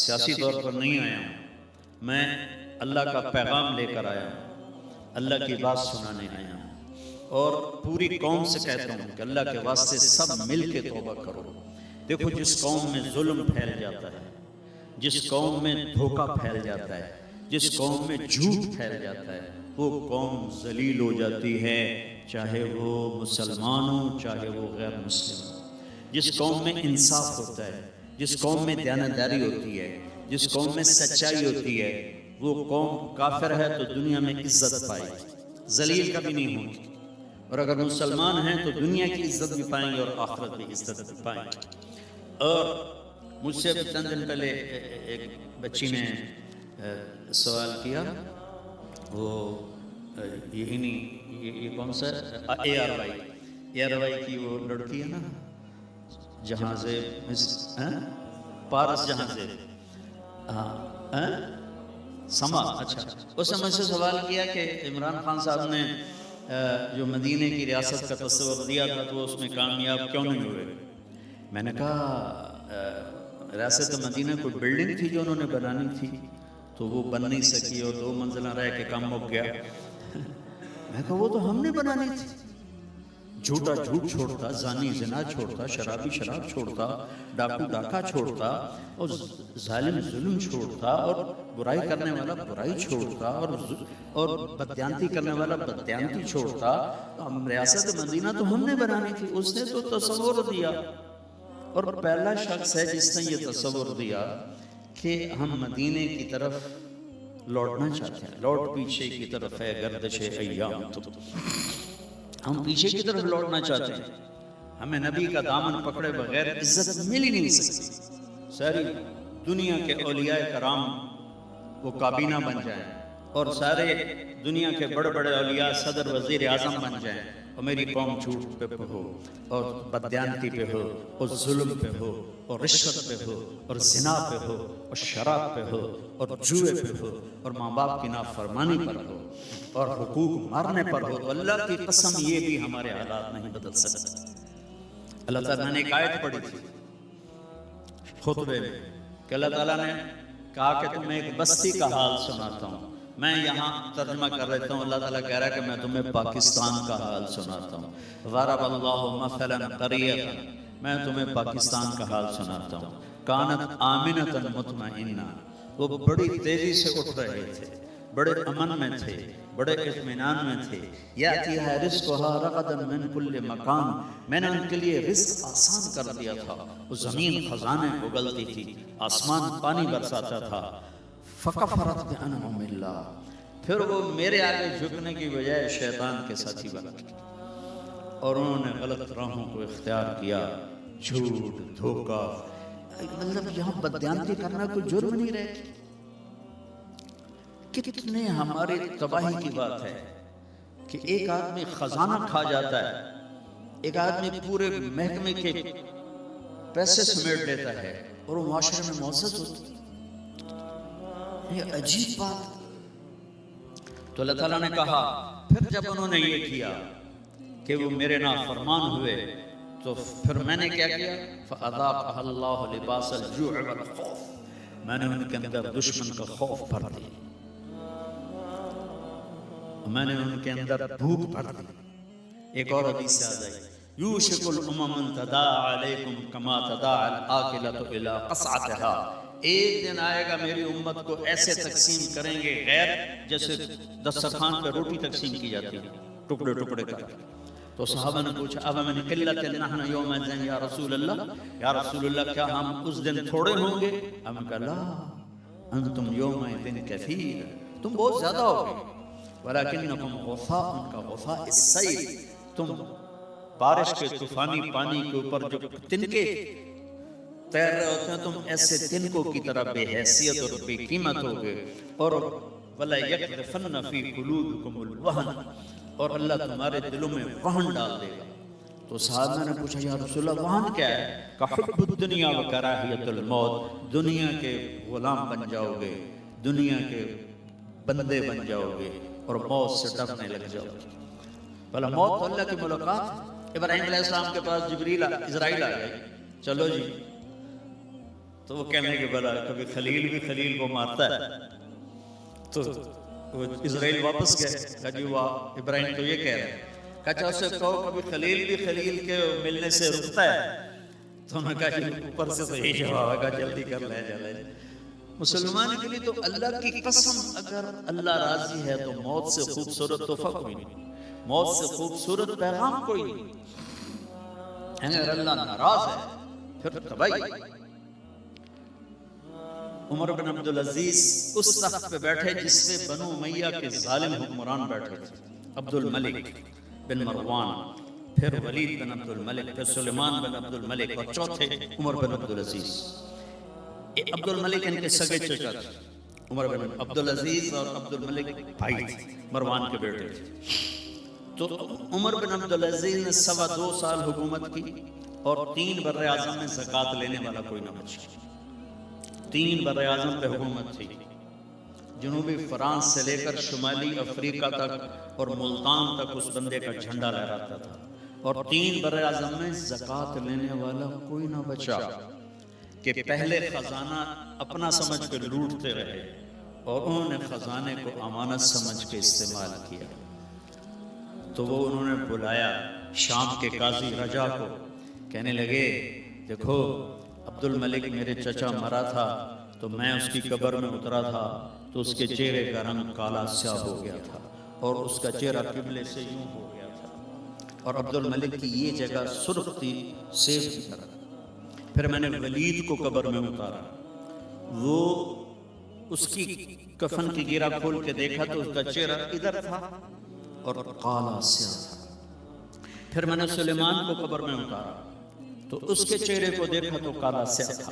سیاسی طور پر نہیں آیا ہوں، میں اللہ کا پیغام لے کر آیا ہوں، اللہ کی بات سنانے آیا ہوں، اور پوری قوم سے کہتا ہوں کہ اللہ کے واسطے سب مل کے توبہ کرو۔ دیکھو جس قوم میں ظلم پھیل جاتا ہے، جس قوم میں دھوکہ پھیل جاتا ہے، جس قوم میں جھوٹ پھیل جاتا ہے، وہ قوم ذلیل ہو جاتی ہے، چاہے وہ مسلمان ہو چاہے وہ غیر مسلم ہو۔ جس قوم میں انصاف ہوتا ہے، جس قوم میں دیانتداری ہوتی ہے، جس قوم میں سچائی ہوتی ہے، وہ قوم کافر ہے تو دنیا میں عزت پائے، ذلیل کبھی نہیں ہوگی، اور اگر مسلمان ہیں تو دنیا کی عزت بھی پائیں گے اور آخرت بھی عزت بھی پائیں گے۔ اور مجھ سے ابھی چند دن پہلے ایک بچی نے سوال کیا، وہ یہ کون سا اے آر وائی کی وہ لڑکی ہے نا، جہاں سے پارس جہاں سے سما، اچھا، اس نے مجھ سے سوال کیا کہ عمران خان صاحب نے جو مدینے کی ریاست کا تصور دیا تھا تو اس میں کامیاب کیوں نہیں ہوئے؟ میں نے کہا ریاست مدینہ کوئی بلڈنگ تھی جو انہوں نے بنانی تھی تو وہ بن نہیں سکی اور 2 منزلہ رہ کے کام مک گیا۔ میں کہا وہ تو ہم نے بنانی تھی، جھوٹا جھوٹ چھوڑتا، زانی زنا چھوڑتا، شرابی شراب چھوڑتا، ڈاکو ڈاکہ چھوڑتا، اور ظالم ظلم چھوڑتا، اور برائی کرنے والا برائی چھوڑتا، اور بددیانتی کرنے والا بددیانتی چھوڑتا۔ ریاست مدینہ تو ہم نے بنانی تھی، اس نے تو تصور دیا، اور پہلا شخص ہے جس نے یہ تصور دیا کہ ہم مدینے کی طرف لوٹنا چاہتے ہیں۔ لوٹ پیچھے کی طرف ہے گردش ایام تو ہم پیچھے کی طرف لوٹنا چاہتے ہیں، ہمیں نبی کا دامن پکڑے بغیر عزت مل ہی نہیں سکتی۔ ساری دنیا کے اولیاء کرام وہ کابینہ بن جائیں، اور سارے دنیا کے بڑے بڑے اولیاء صدر وزیر اعظم بن جائیں، اور میری قوم جھوٹ پہ ہو، اور بددیانتی پہ ہو، اور ظلم پہ ہو، اور رشوت پہ ہو، اور زنا پہ ہو، اور شراب پہ ہو، اور جوئے پہ ہو، اور ماں باپ کی نافرمانی پر ہو، اور حقوق مارنے پر ہو، تو اللہ کی قسم یہ بھی ہمارے حالات نہیں بدل سکتے۔ اللہ تعالیٰ نے ایک آیت پڑھی تھی خطبے میں کہ اللہ تعالیٰ نے کہا کہ تمہیں ایک بستی کا حال سناتا ہوں۔ میں یہاں ترجمہ کر لیتا ہوں، اللہ تعالیٰ کہہ رہا ہے کہ میں تمہیں پاکستان کا حال سناتا ہوں۔ ضرب اللہ مثلا قریۃ، میں تمہیں پاکستان کا حال سناتا ہوں، کانت آمنۃ مطمئنہ، وہ بڑی تیزی سے اٹھ رہے تھے، بڑے امن میں تھے، بڑے اطمینان میں تھے۔ یاتیھا رزقھا رغدا من کل مکان، میں نے ان کے لیے رزق آسان کر دیا تھا، وہ زمین خزانے اگلتی تھی، آسمان پانی برساتا تھا۔ فکفرت بانعم اللہ، پھر وہ میرے آگے جھکنے کی بجائے شیطان کے ساتھی بن گئے، اور انہوں نے غلط راہوں کو اختیار کیا، جھوٹ دھوکہ، مطلب یہاں بددیانتی کرنا کوئی جرم نہیں رہے۔ کتنے ہماری تباہی کی بات ہے کہ ایک آدمی خزانہ کھا جاتا ہے، ایک آدمی پورے محکمے کے پیسے سمیٹ لیتا ہے، اور وہ معاشرے میں معزز ہوتا ہے۔ یہ عجیب بات۔ تو اللہ تعالیٰ نے کہا پھر جب انہوں نے یہ کیا کہ وہ میرے نافرمان ہوئے، تو پھر میں نے کیا کیا؟ فَأَذَاقَهَا اللَّهُ لِبَاسَ الْجُوعِ وَالْخَوْفِ، میں نے ان کے اندر دشمن کا خوف بھر دیا، میں نے ان کے اندر بھوک بھر دی۔ ایک اور حدیث یاد آئی، یوشک الامم ان تداعی علیکم کما تداعی الآکلۃ الی قصعتها، ایک دن آئے گا میری امت کو ایسے تقسیم کریں گے غیر جیسے دسترخوان پہ روٹی تقسیم کی جاتی ہے، ٹکڑے ٹکڑے کر کے۔ تو صحابہ نے پوچھا اب من قلۃ نحن یومئذ یا رسول اللہ، یا رسول اللہ کیا ہم اس دن تھوڑے ہوں گے؟ ہم کہا لا انتم یومئذ کثیر، تم بہت زیادہ ہوگے، ولکنکم غثاء، ان کا غثاء السیل، تم بارش کے طوفانی پانی کے اوپر جو تنکے تیر رہے ہوتے ہیں، تم ایسے تنکوں کی طرح بے حیثیت اور بے قیمت ہوگے، اور وَلَا يَقْذِفَنَّ فِي قُلُوبِكُمُ الْوَهْنَ، اور اللہ تمہارے دلوں میں وہن ڈال دے گا۔ تو صحابہ نے پوچھا یا رسول اللہ وہن کیا ہے؟ کَحُبُّ الدُّنْيَا وَكَرَاهِيَةُ الْمَوْتِ، دنیا کے غلام بن جاؤ گے، دنیا کے بندے بن جاؤ گے، اور موت سے ڈرنے لگ جاؤ گے۔ بھلا موت تو اللہ کی ملاقات ہے۔ ابراہیم علیہ السلام کے پاس جبریل اسرائیل آ گئے، چلو جی تو وہ کہنے کے بلا کبھی خلیل بھی خلیل کو مارتا ہے. تو وہ اسرائیل واپس گئے, کہا جی واہ ابراہیم تو یہ کہہ رہے ہیں. کہا اسے کہو کبھی خلیل بھی خلیل کے ملنے سے رکتا ہے. تو انہوں نے کہا جی اوپر سے تو یہی جواب ہے, کہا جلدی کر لے جلے. مسلمان کے لیے تو اللہ کی قسم اگر اللہ راضی ہے تو موت سے خوبصورت تحفہ کوئی نہیں, موت سے خوبصورت پیغام کوئی نہیں. اگر اللہ ناراض ہے پھر تباہی. عمر بن عبدالعزیز اس تخت پہ بیٹھے جس پہ بنو امیہ کے ظالم حکمران بیٹھے تھے, عبد الملک بن مروان, پھر ولید بن عبد الملک, پھر سلیمان بن عبد الملک, اور چوتھے عمر بن عبدالعزیز. عبد الملک ان کے سگے چچا تھے. عمر بن عبدالعزیز اور عبد الملک بھائی تھے, مروان کے بیٹے تھے. تو عمر بن عبدالعزیز نے 2.25 سال حکومت کی اور 3 بر اعظم میں زکوٰۃ لینے والا کوئی نہ بچا. 3 بر اعظم پہ حکومت تھی, جنوبی فرانس سے لے کر شمالی افریقہ تک اور ملتان تک اس بندے کا جھنڈا لہراتا تھا, اور 3 بر اعظم میں زکوٰۃ لینے والا کوئی نہ بچا. کہ پہلے خزانہ اپنا سمجھ کے لوٹتے رہے اور انہوں نے خزانے کو امانت سمجھ کے استعمال کیا. تو وہ انہوں نے بلایا شام کے قاضی رجا کو, کہنے لگے دیکھو عبد الملک میرے چچا مرا تھا تو میں اس کی قبر میں اترا تھا تو اس کے چہرے کا رنگ کالا سیاہ ہو گیا تھا اور اس کا چہرہ قبلے سے یوں ہو گیا تھا, اور عبد الملک کی یہ جگہ سرخ تھی سیب کی طرح. پھر میں نے ولید کو قبر میں اتارا, وہ اس کی کفن کی گیرا کھول کے دیکھا تو اس کا چہرہ ادھر تھا اور کالا سیاہ تھا. پھر میں نے سلیمان کو قبر میں اتارا تو اس کے چہرے کو دیکھا تو کالا سیاہ تھا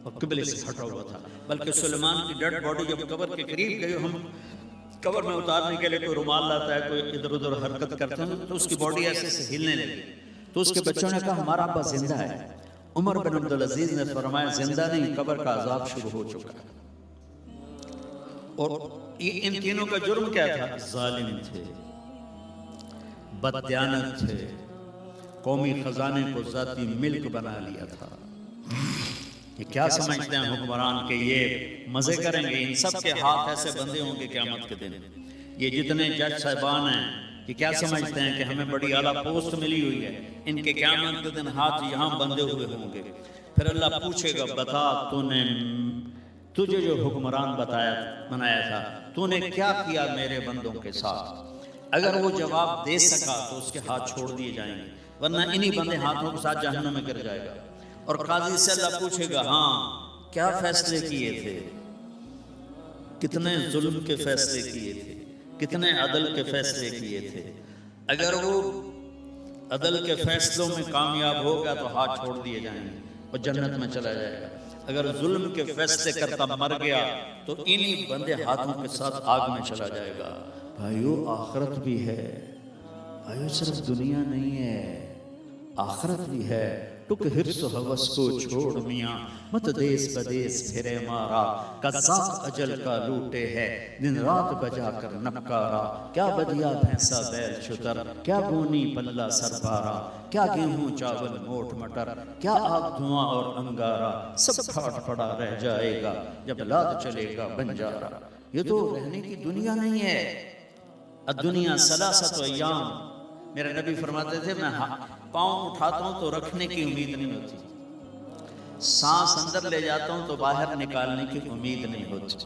اور قبلے سے ہٹا ہوا تھا. بلکہ سلیمان کی ڈیڈ باڈی جب قبر کے قریب گئی, ہم قبر میں اتارنے کے لیے کوئی رومال لاتا ہے, کوئی ادھر ادھر حرکت کرتے ہیں تو اس کی باڈی ایسے سے ہلنے لگی. تو اس کے بچوں نے کہا ہمارا ابا زندہ ہے. عمر بن عبدالعزیز نے فرمایا زندہ نہیں, قبر کا عذاب شروع ہو چکا ہے. اور ان تینوں کا جرم کیا تھا؟ ظالم تھے, بددیانت تھے, قومی خزانے کو ذاتی ملک بنا لیا تھا. یہ کیا سمجھتے ہیں حکمران کہ یہ مزے کریں گے؟ ان سب کے ہاتھ ایسے بندے ہوں گے قیامت کے دن. یہ جتنے جج صاحبان ہیں یہ کیا سمجھتے ہیں کہ ہمیں بڑی اعلیٰ پوسٹ ملی ہوئی ہے؟ ان کے قیامت کے دن ہاتھ یہاں بندے ہوئے ہوں گے. پھر اللہ پوچھے گا بتا تجھے جو حکمران بنایا تھا تو نے کیا کیا میرے بندوں کے ساتھ؟ اگر وہ جواب دے سکا تو اس کے ہاتھ چھوڑ دیے جائیں گے, ورنہ انہی بندے ہاتھوں کے ساتھ جہنم میں گر جائے گا. اور قاضی سے اللہ پوچھے گا ہاں کیا فیصلے کیے تھے, کتنے ظلم کے فیصلے کیے تھے, کتنے عدل کے فیصلے کیے تھے. اگر وہ عدل کے فیصلوں میں کامیاب ہو گیا تو ہاتھ چھوڑ دیے جائیں گے اور جنت میں چلا جائے گا. اگر ظلم کے فیصلے کرتا مر گیا تو انہی بندے ہاتھوں کے ساتھ آگ میں چلا جائے گا. بھائیو آخرت بھی ہے, بھائیو صرف دنیا نہیں ہے, آخرت بھی ہے. ٹک حرص و ہوس کو چھوڑ میاں, مت دیس بدیس پھرے مارا, قذاق اجل کا لوٹے ہے دن رات بجا کر نپکارا. کیا بدیا بھینسا بیل شتر, کیا گونی پلہ سربارا, کیا گیہوں چاول موٹ مٹر, کیا آگ دھواں اور انگارا, سب پھاٹ پڑا رہ جائے گا جب لاد چلے گا بنجارا. یہ تو رہنے کی دنیا نہیں ہے. الدنیا ثلاثۃ ایام, میرے نبی فرماتے تھے میں پاؤں اٹھاتا ہوں تو رکھنے کی امید نہیں ہوتی, سانس اندر لے جاتا ہوں تو باہر نکالنے کی امید نہیں ہوتی.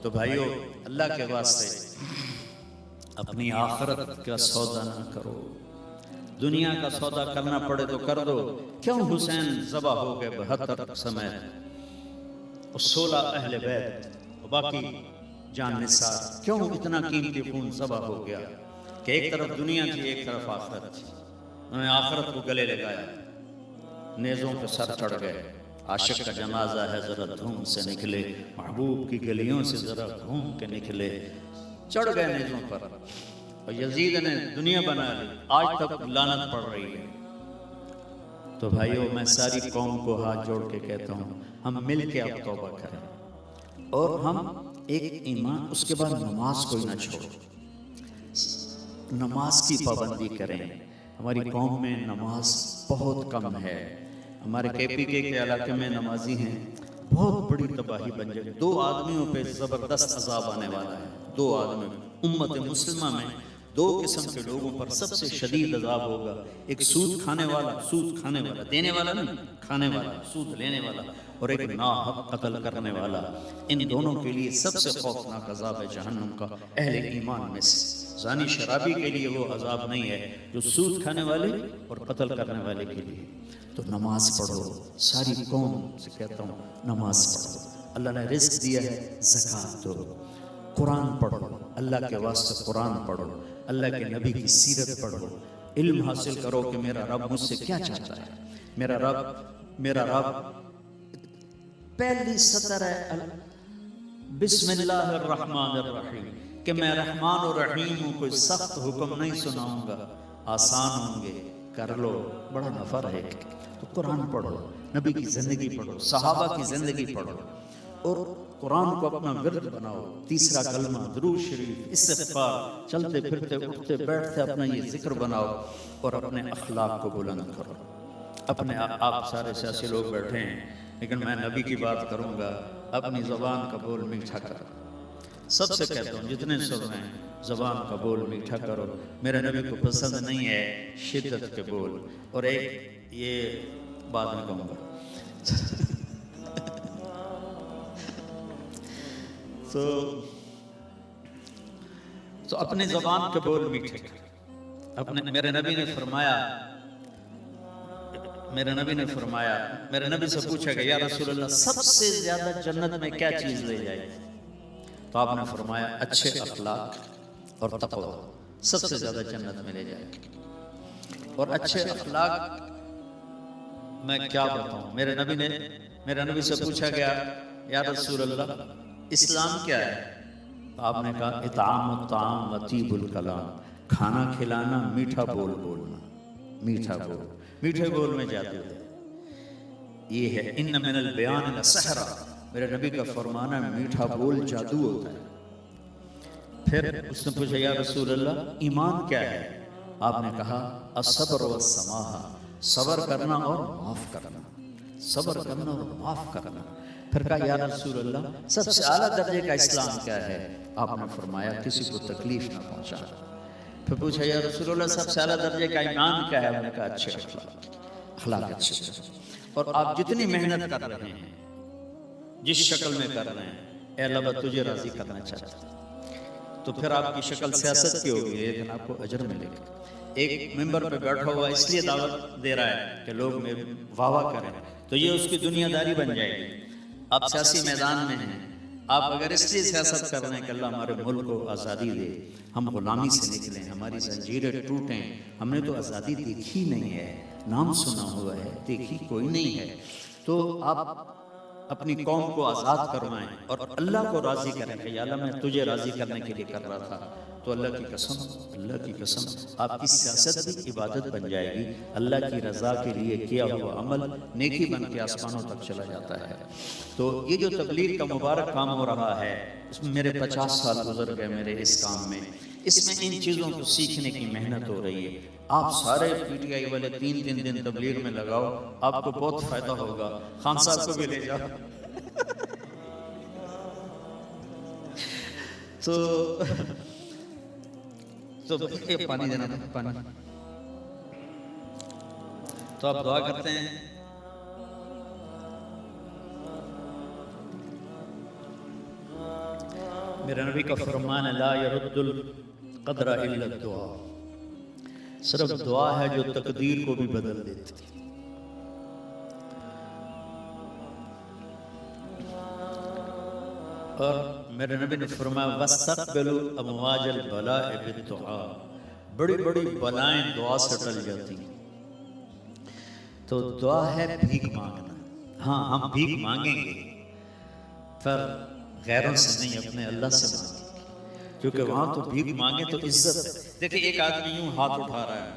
تو بھائیو اللہ کے واسطے اپنی آخرت کا سودا نہ کرو, دنیا کا سودا کرنا پڑے تو کر دو. کیوں حسین ذبح ہو گئے 72 سمیت, اور 16 اہل بیت اور باقی جان نثار, کیوں اتنا قیمتی خون ذبح ہو گیا؟ کہ ایک طرف دنیا تھی ایک طرف آخرت تھی. انہوں نے آخرت کو گلے لگایا, نیزوں پہ سر چڑھ گئے. عاشق کا جنازہ ہے ذرا دھوم سے نکلے, محبوب کی گلیوں سے ذرا گھوم کے نکلے. چڑھ گئے نیزوں پر, اور یزید نے دنیا بنا لی, آج تک لعنت پڑ رہی ہے. تو بھائیو میں ساری قوم کو ہاتھ جوڑ کے کہتا ہوں ہم مل کے اب توبہ کریں اور ہم ایک ایمان, اس کے بعد نماز کوئی نہ چھوڑو, نماز کی پابندی کریں. ہماری قوم میں نماز بہت کم ہے. ہمارے کے پی کے علاقے میں نمازی ہیں بہت بڑی تباہی بن جائے گی. 2 آدمیوں پہ زبردست عذاب آنے والا ہے. 2 آدمیوں پہ امت مسلمہ میں 2 قسم کے لوگوں پر سب سے شدید عذاب ہوگا. ایک سود کھانے والا دینے والا نہیں، کھانے والا، سود لینے والا، اور ایک ناحق قتل کرنے والا. ان دونوں کے لیے سب سے خوفناک عذاب ہے جہنم کا اہل ایمان میں سے. زانی شرابی کے لیے وہ عذاب نہیں ہے جو سود کھانے والے اور قتل کرنے والے کے لیے. تو نماز پڑھو، ساری قوم سے کہتا ہوں نماز پڑھو. اللہ نے رزق دیا ہے، زکوٰۃ دو. قرآن پڑھو، اللہ کے واسطے قرآن پڑھو، اللہ کے نبی کی سیرت پڑھو. علم حاصل کرو کہ میرا رب مجھ سے کیا چاہتا ہے. میرا رب پہلی سطر ہے بسم اللہ الرحمن الرحیم، کہ میں رحمان و رحیم ہوں. کوئی سخت حکم نہیں سناؤں گا، آسان ہوں گے، کر لو، بڑا نفع رہے گا. تو قرآن پڑھو، نبی کی زندگی پڑھو، صحابہ کی زندگی پڑھو، اور قرآن کو اپنا ورد بناؤ. تیسرا کلمہ، درود شریف، استغفار، چلتے پھرتے اٹھتے بیٹھتے اپنا یہ ذکر بناؤ، اور اپنے اخلاق کو بلند کرو. اپنے آپ سارے سیاسی لوگ بیٹھے ہیں، لیکن میں نبی کی بات کروں گا. اپنی زبان کا بول میٹھا کرو. سب سے کہتا ہوں جتنے سن رہے ہیں، زبان کا بول میٹھا کرو. میرے نبی کو پسند نہیں ہے شدت کے بول. اور ایک یہ بعد میں کہوں گا. تو اپنی زبان کے بول میٹھے کرو. میرے نبی سے پوچھا کہ یا رسول اللہ سب سے زیادہ جنت میں کیا چیز لے جائے گی؟ تو آپ نے فرمایا اچھے اخلاق اور تقوی سب سے زیادہ جنت میں لے جائے گی. اور اچھے اخلاق میں کیا بتاؤں. میرے نبی سے پوچھا گیا یا رسول اللہ اسلام کیا ہے؟ تو آپ نے کہا اطعام الطعام و طیب الکلام، کھانا کھلانا، میٹھا بول بولنا. میٹھے بول میں جادو ہے. یہ ہے ان من البیان لسحرا. میرے نبی کا فرمانا ہے میٹھا بول جادو ہوتا ہے. پھر اس نے پوچھا یا رسول اللہ ایمان کیا ہے؟ آپ نے کہا الصبر والسماحہ، صبر کرنا اور معاف کرنا. صبر کرنا اور معاف کرنا. پھر کہا یا رسول اللہ سب سے اعلیٰ درجے کا اسلام کیا ہے؟ آپ نے فرمایا کسی کو تکلیف نہ پہنچانا. پھر پوچھا یا رسول اللہ سب سے اعلیٰ درجے کا ایمان کیا ہے؟ انہوں نے کہا اچھے اخلاق اچھے. اور آپ جتنی محنت کر رہے ہیں، جس شکل میں کر رہے ہیں، اے اللہ میں تجھے راضی کرنا چاہتا ہوں، تو پھر آپ کی شکل سیاست کی ہوگی لیکن آپ کو اجر ملے گا. ایک ممبر پہ بیٹھا ہوا اس لیے دعوت دے رہا ہے کہ لوگ واہ واہ کریں، تو یہ اس کی دنیا داری بن جائے گی. آپ سیاسی میدان میں ہیں، آپ اگر اس لیے سیاست کر رہے ہیں کہ اللہ ہمارے ملک کو آزادی دے، ہم غلامی سے نکلیں، ہماری زنجیریں ٹوٹیں. ہم نے تو آزادی دیکھی نہیں ہے، نام سنا ہوا ہے، دیکھی کوئی نہیں ہے. تو آپ اپنی قوم کو آزاد کروائیں اور اللہ کو راضی کریں کہ یا اللہ میں تجھے راضی کرنے کے لیے کر رہا تھا. تو اللہ کی قسم آپ کی سیاست بھی عبادت بن جائے گی. اللہ کی رضا کے لیے کیا ہوا عمل نیکی بن کے آسمانوں تک چلا جاتا ہے. تو یہ جو تبلیغ کا مبارک کام ہو رہا ہے، اس میں میرے 50 سال گزر گئے میرے اس کام میں. اس میں ان چیزوں کو سیکھنے کی محنت ہو رہی ہے. آپ سارے پی ٹی آئی والے 3 دن تبلیغ میں لگاؤ، آپ کو بہت فائدہ ہوگا. خان صاحب کو بھی لے جاؤ. تو پانی دینا تھا، پانی. تو آپ دعا کرتے ہیں میرے نبی کا فرمان ہے لا يرد القدر الا الدعاء. صرف دعا ہے جو تقدیر کو بھی بدل دیتی. اور میرے نبی نے فرمایا وَاسْتَقْبِلُوا أَمْوَاجَ الْبَلَاءِ بِالدُّعَاءِ. بڑی بڑی بلائیں دعا سے ٹل جاتی. تو دعا ہے بھیک مانگنا. ہاں ہم بھیک مانگیں گے پر غیروں سے نہیں، اپنے اللہ سے مانگیں گے، کیونکہ وہاں تو بھیک مانگے تو عزت ہے. دیکھیں ایک آدمی یوں ہاتھ اٹھا رہا ہے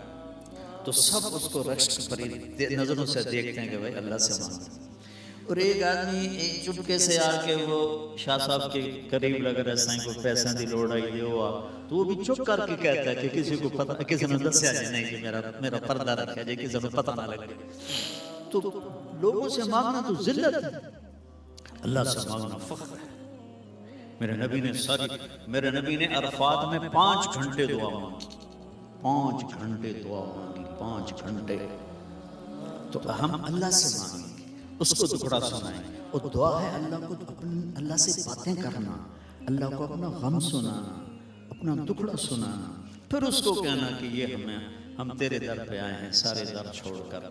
تو سب اس کو رشک پری نظروں سے دیکھتے ہیں کہ بھائی اللہ سے مانگے. اور ایک آدمی چپکے سے آ کے وہ شاہ صاحب کے قریب لگ رہا ہے، سائیں کو پیسوں دی لوڑ آئی دے ہوا، تو وہ بھی چپ کر کے کہتا ہے کہ کسی کو پتہ، کسی نے دسیا جائے نہیں کہ میرا پردہ رکھا جائے، کسی کو پتہ نہ لگے. تو لوگوں سے مانگنا تو ذلت ہے. اللہ سے مانگنا فخر ہے۔ میرے نبی نے عرفات میں 5 گھنٹے دعا مانگی، 5 گھنٹے دعا مانگی، 5 گھنٹے۔ تو ہم اللہ سے مانگیں گے، اس کو دکھڑا سنائیں، اور دعا ہے اللہ سے باتیں کرنا، اللہ کو اپنا غم سنانا، اپنا دکھڑا سنانا، پھر اس کو کہنا کہ یہ ہم تیرے در پہ آئے ہیں سارے در چھوڑ کر۔